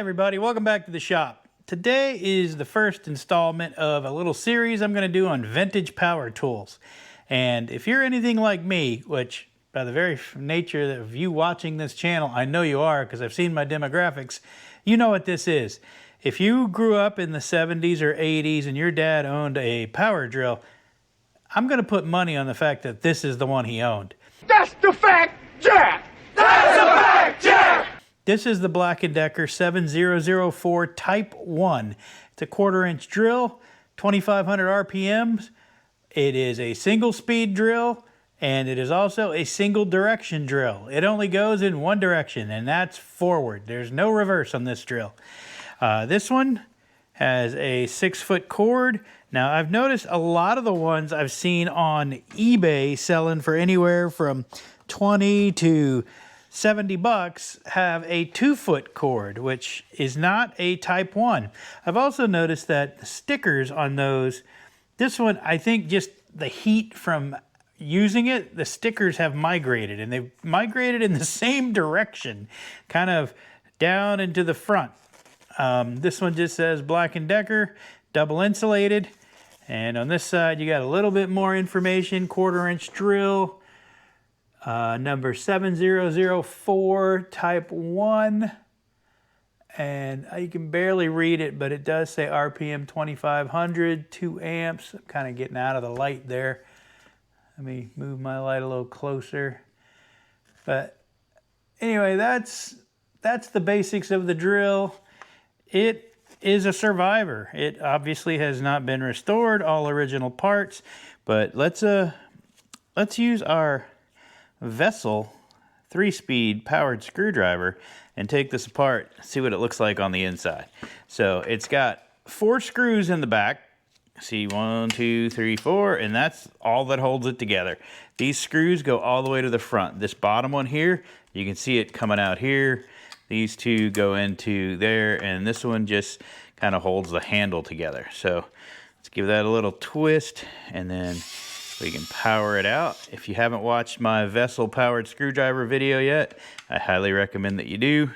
everybody, welcome back to the shop. Today is the first installment of a little series I'm going to do on vintage power tools. And if you're anything like me, which by the very nature of you watching this channel, I know you are because I've seen my demographics, you know what this is. If you grew up in the 70s or 80s and your dad owned a power drill, I'm going to put money on the fact that this is the one he owned. That's the fact, Jack! That's the fact, Jack! This is the Black & Decker 7004 Type 1. It's a 1/4 inch drill, 2,500 RPMs. It is a single speed drill, and it is also a single direction drill. It only goes in one direction, and that's forward. There's no reverse on this drill. This one has a 6-foot cord. Now, I've noticed a lot of the ones I've seen on eBay selling for anywhere from 20 to 70 bucks have a 2-foot cord, which is not a Type 1. I've also noticed that the stickers on those, this one, I think just the heat from using it, the stickers have migrated, and they've migrated in the same direction, kind of down into the front. This one just says Black & Decker, double insulated. And on this side, you got a little bit more information, 1/4 inch drill, number 7004 Type 1. And you can barely read it, but it does say RPM 2,500, 2 amps. I'm kind of getting out of the light there. Let me move my light a little closer. But anyway, that's the basics of the drill. It is a survivor. It obviously has not been restored, all original parts, but let's use our Vessel 3-speed powered screwdriver and take this apart, see what it looks like on the inside. So it's got 4 screws in the back. See, 1, 2, 3, 4, and that's all that holds it together. These screws go all the way to the front. This bottom one here, you can see it coming out here. These 2 go into there, and this one just kind of holds the handle together. So let's give that a little twist, and then we can power it out. If you haven't watched my Vessel powered screwdriver video yet, I highly recommend that you do.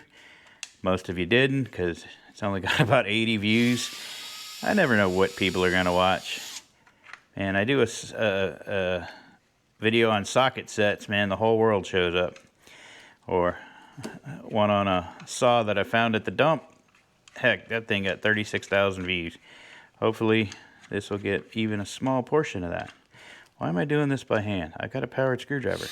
Most of you didn't, because it's only got about 80 views. I never know what people are going to watch. And I do a video on socket sets, man, the whole world shows up. Or one on a saw that I found at the dump. Heck, that thing got 36,000 views. Hopefully this will get even a small portion of that. Why am I doing this by hand? I got a powered screwdriver.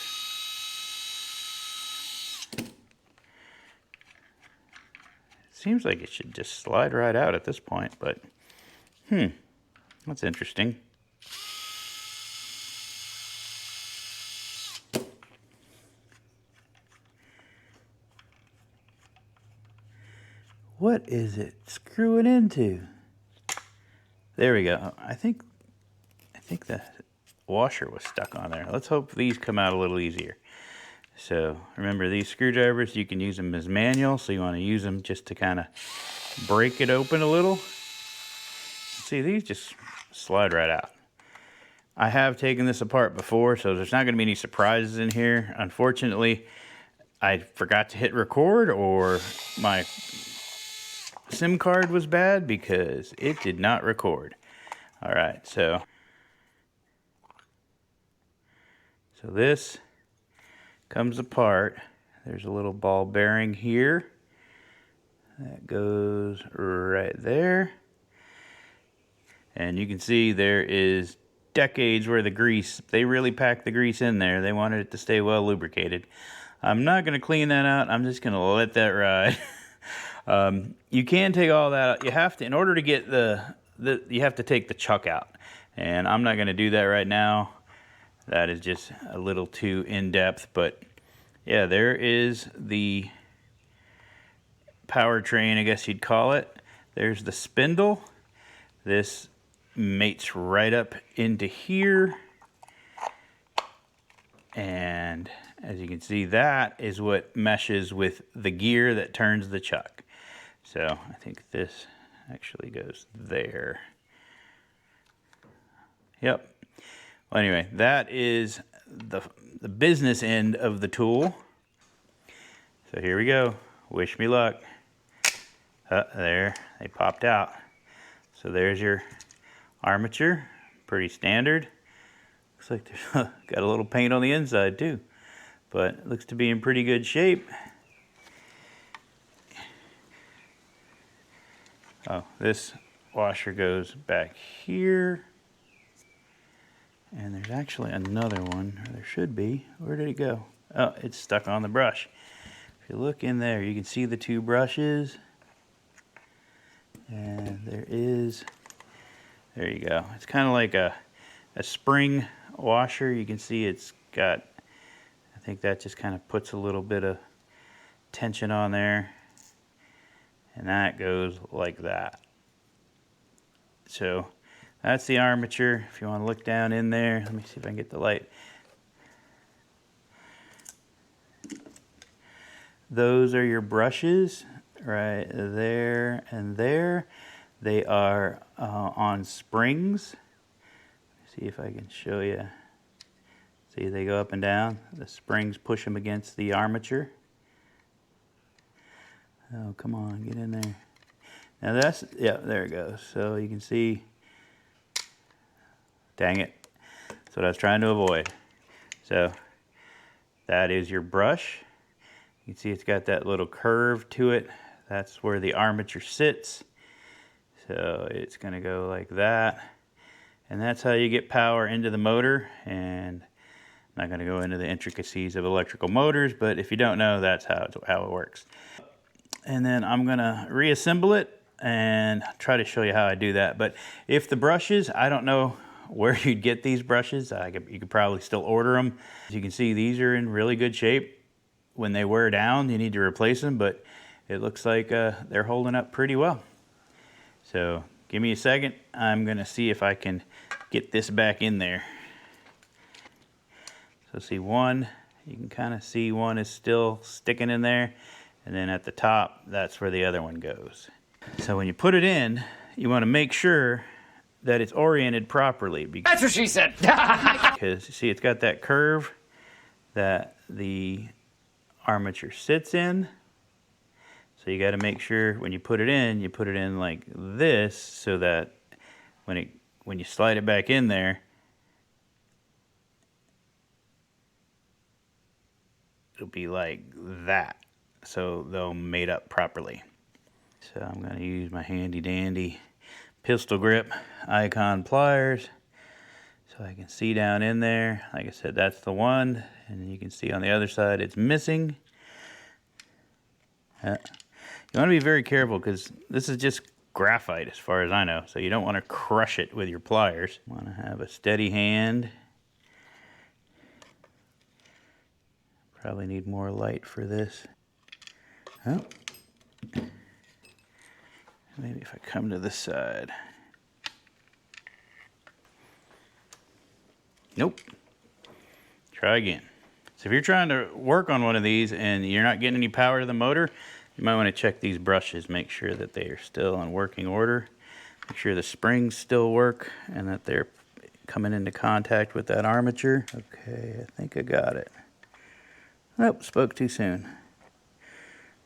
Seems like it should just slide right out at this point, but that's interesting. What is it screwing into? There we go. I think the washer was stuck on there. Let's hope these come out a little easier. So remember, these screwdrivers, you can use them as manual, so you want to use them just to kind of break it open a little. See, these just slide right out. I have taken this apart before, so there's not going to be any surprises in here. Unfortunately, I forgot to hit record, or my SIM card was bad because it did not record. All right, so this comes apart. There's a little ball bearing here that goes right there, and you can see there is decades worth of grease. They really packed the grease in there. They wanted it to stay well lubricated. I'm not going to clean that out. I'm just going to let that ride. You can take all that out. You have to, in order to get you have to take the chuck out, and I'm not going to do that right now. That is just a little too in-depth, but yeah, there is the powertrain, I guess you'd call it. There's the spindle. This mates right up into here, and as you can see, that is what meshes with the gear that turns the chuck. So I think this actually goes there. Yep. Well, anyway, that is the business end of the tool. So here we go. Wish me luck. There, they popped out. So there's your armature, pretty standard. Looks like there's got a little paint on the inside too, but it looks to be in pretty good shape. Oh, this washer goes back here. And there's actually another one, or there should be. Where did it go? Oh, it's stuck on the brush. If you look in there, you can see the two brushes. And there you go. It's kind of like a spring washer. You can see it's got, I think that just kind of puts a little bit of tension on there. And that goes like that. So that's the armature. If you want to look down in there, let me see if I can get the light. Those are your brushes right there and there. They are on springs. See if I can show you. See, they go up and down. The springs push them against the armature. Oh, come on, get in there. Now that's, yeah, there it goes. So you can see, dang it. That's what I was trying to avoid. So that is your brush. You can see it's got that little curve to it. That's where the armature sits. So it's gonna go like that. And that's how you get power into the motor. And I'm not gonna go into the intricacies of electrical motors, but if you don't know, that's how it works. And then I'm gonna reassemble it and try to show you how I do that. But if the brushes, I don't know where you'd get these brushes. You could probably still order them. As you can see, these are in really good shape. When they wear down, you need to replace them, but it looks like they're holding up pretty well. So give me a second. I'm gonna see if I can get this back in there. So see one, you can kind of see one is still sticking in there. And then at the top, that's where the other one goes. So when you put it in, you want to make sure that it's oriented properly. That's what she said. Because you see, it's got that curve that the armature sits in. So you got to make sure when you put it in like this, so that when you slide it back in there, it'll be like that. So they'll mate up properly. So I'm going to use my handy dandy pistol grip Icon pliers so I can see down in there. Like I said, that's the one, and you can see on the other side it's missing. You want to be very careful because this is just graphite as far as I know, so you don't want to crush it with your pliers. You want to have a steady hand. Probably need more light for this. Oh. Maybe if I come to this side. Nope. Try again. So if you're trying to work on one of these and you're not getting any power to the motor, you might want to check these brushes, make sure that they are still in working order. Make sure the springs still work and that they're coming into contact with that armature. Okay, I think I got it. Oh, spoke too soon.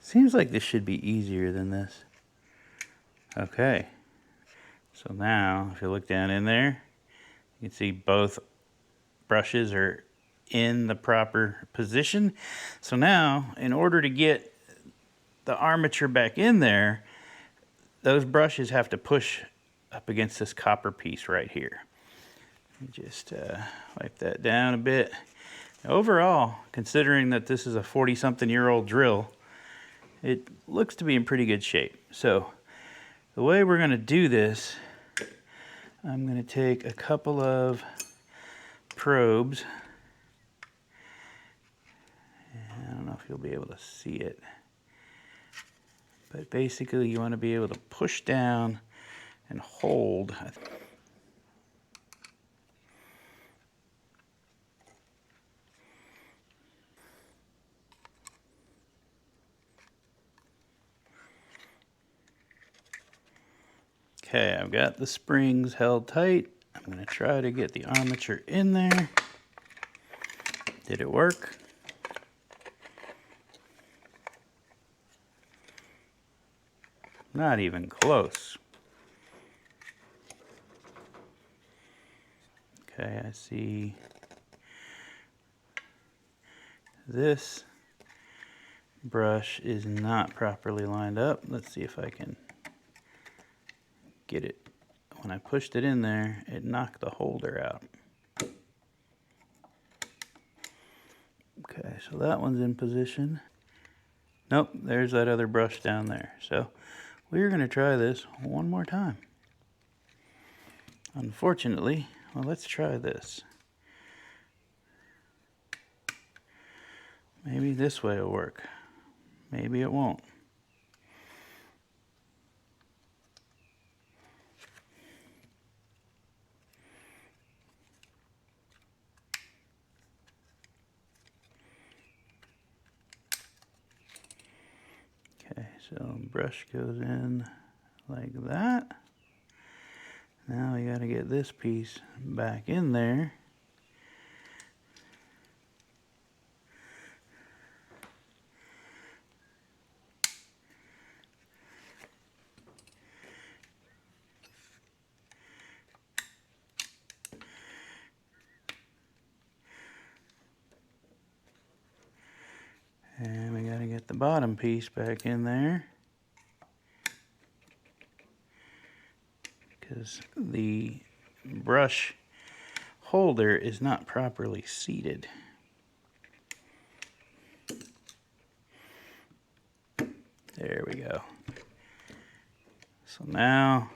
Seems like this should be easier than this. Okay, so now if you look down in there, you can see both brushes are in the proper position. So now, in order to get the armature back in there, those brushes have to push up against this copper piece right here. Just wipe that down a bit. Overall, considering that this is a 40-something-year-old drill, it looks to be in pretty good shape. So the way we're going to do this, I'm going to take a couple of probes. I don't know if you'll be able to see it, but basically you want to be able to push down and hold. Okay, I've got the springs held tight. I'm going to try to get the armature in there. Did it work? Not even close. Okay, I see this brush is not properly lined up. Let's see if I can get it. When I pushed it in there, it knocked the holder out. Okay, so that one's in position. Nope, there's that other brush down there. So we're going to try this one more time. Unfortunately, well, let's try this. Maybe this way will work. Maybe it won't. Okay, so brush goes in like that. Now we got to get this piece back in there. And we got to get the bottom piece back in there, because the brush holder is not properly seated. There we go. So now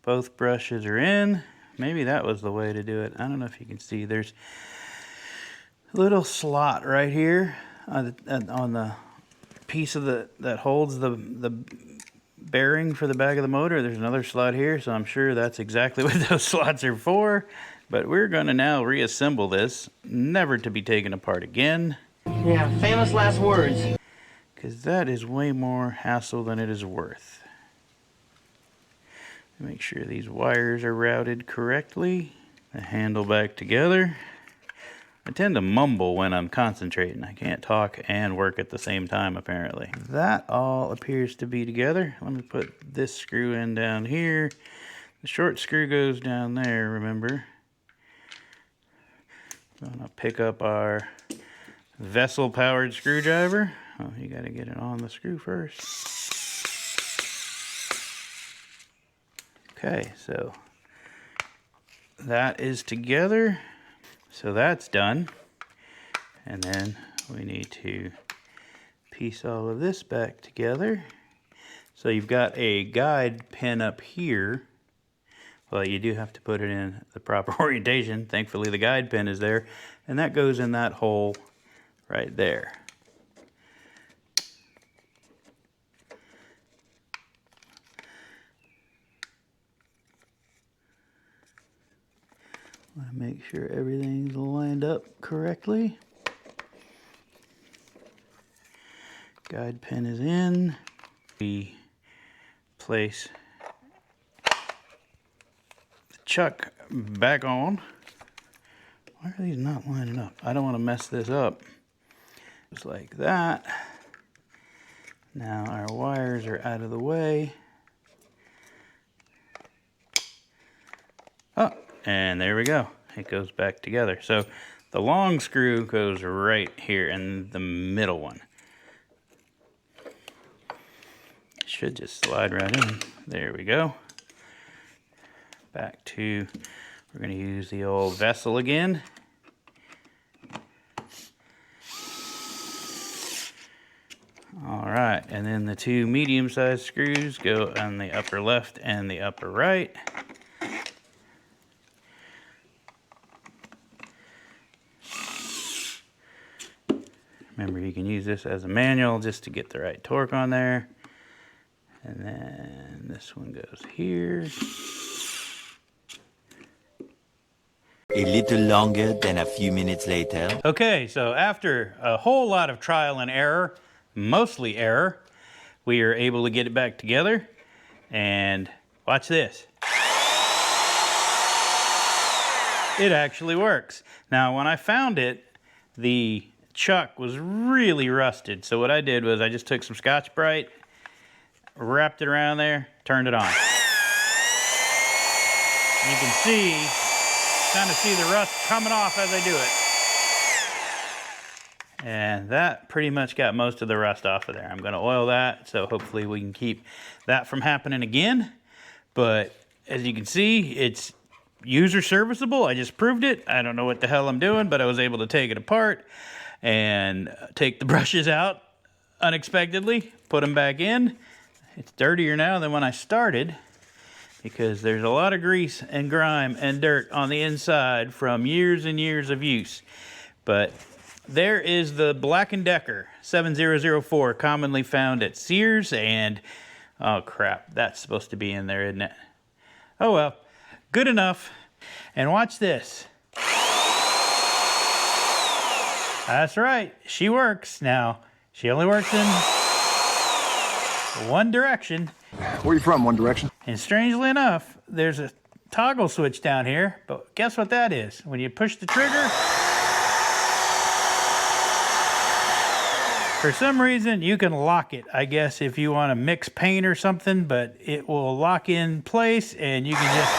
both brushes are in. Maybe that was the way to do it. I don't know if you can see. There's a little slot right here on the piece of that holds the bearing for the back of the motor. There's another slot here, so I'm sure that's exactly what those slots are for. But we're going to now reassemble this, never to be taken apart again. Yeah, famous last words. Because that is way more hassle than it is worth. Make sure these wires are routed correctly. The handle back together. I tend to mumble when I'm concentrating. I can't talk and work at the same time, apparently. That all appears to be together. Let me put this screw in down here. The short screw goes down there, remember. I'm gonna pick up our vessel-powered screwdriver. Oh, you gotta get it on the screw first. Okay, so that is together. So that's done. And then we need to piece all of this back together. So you've got a guide pin up here. Well, you do have to put it in the proper orientation. Thankfully, the guide pin is there. And that goes in that hole right there. Want to make sure everything's lined up correctly. Guide pin is in. We place the chuck back on. Why are these not lining up? I don't want to mess this up. Just like that. Now our wires are out of the way. Oh, and there we go. It goes back together. So the long screw goes right here in the middle one. It should just slide right in. There we go. Back to, we're going to use the old vessel again. All right, and then the two medium-sized screws go on the upper left and the upper right. Remember, you can use this as a manual just to get the right torque on there. And then this one goes here. A little longer than a few minutes later. Okay, so after a whole lot of trial and error, mostly error, we are able to get it back together. And watch this. It actually works. Now, when I found it, the chuck was really rusted. So what I did was I just took some Scotch-Brite, wrapped it around there, turned it on. You can see, kind of see the rust coming off as I do it. And that pretty much got most of the rust off of there. I'm gonna oil that, so hopefully we can keep that from happening again. But as you can see, it's user serviceable. I just proved it. I don't know what the hell I'm doing, but I was able to take it apart and take the brushes out unexpectedly, put them back in. It's dirtier now than when I started because there's a lot of grease and grime and dirt on the inside from years and years of use. But there is the Black & Decker 7004, commonly found at Sears, and oh crap, that's supposed to be in there, isn't it? Oh well, good enough. And watch this. That's right, she works. Now, she only works in one direction. Where are you from, One Direction? And strangely enough, there's a toggle switch down here, but guess what that is? When you push the trigger, for some reason, you can lock it, I guess, if you want to mix paint or something, but it will lock in place and you can just...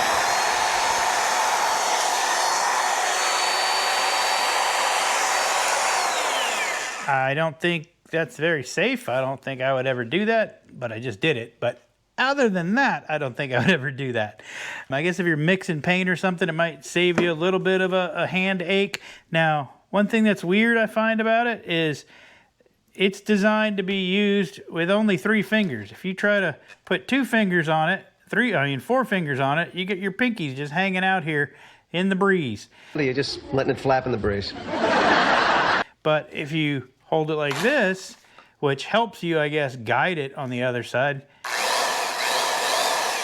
I don't think that's very safe. I don't think I would ever do that, but I just did it. But other than that, I don't think I would ever do that. I guess if you're mixing paint or something, it might save you a little bit of a hand ache. Now, one thing that's weird I find about it is it's designed to be used with only 3 fingers. If you try to put 2 fingers on it, 4 fingers on it, you get your pinkies just hanging out here in the breeze. You're just letting it flap in the breeze. But if you hold it like this, which helps you, I guess, guide it on the other side,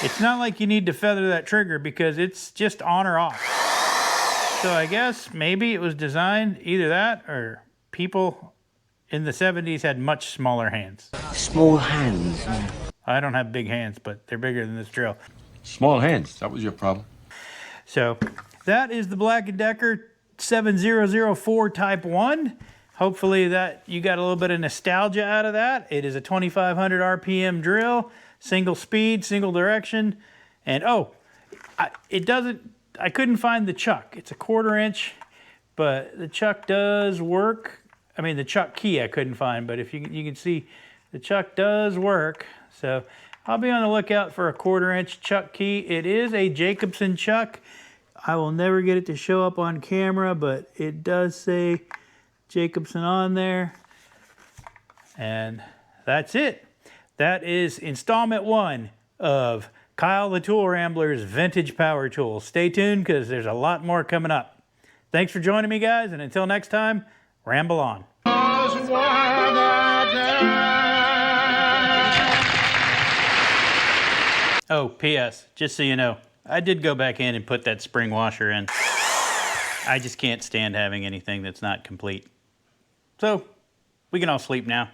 it's not like you need to feather that trigger because it's just on or off. So I guess maybe it was designed either that or people in the 70s had much smaller hands. Small hands. I don't have big hands, but they're bigger than this drill. Small hands. That was your problem. So that is the Black & Decker 7004 Type 1. Hopefully that you got a little bit of nostalgia out of that. It is a 2,500 RPM drill, single speed, single direction. And I couldn't find the chuck. It's a 1/4 inch, but the chuck does work. I mean, the chuck key I couldn't find, but if you can see, the chuck does work. So I'll be on the lookout for a 1/4 inch chuck key. It is a Jacobson chuck. I will never get it to show up on camera, but it does say Jacobson on there. And that's it. That is installment 1 of Kyle the Tool Rambler's Vintage Power Tools. Stay tuned because there's a lot more coming up. Thanks for joining me, guys, and until next time, ramble on. Oh, P.S., just so you know, I did go back in and put that spring washer in. I just can't stand having anything that's not complete. So, we can all sleep now.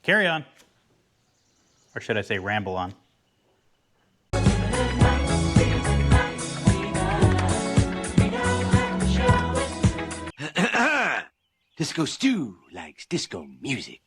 Carry on. Or should I say ramble on. Disco Stew likes disco music.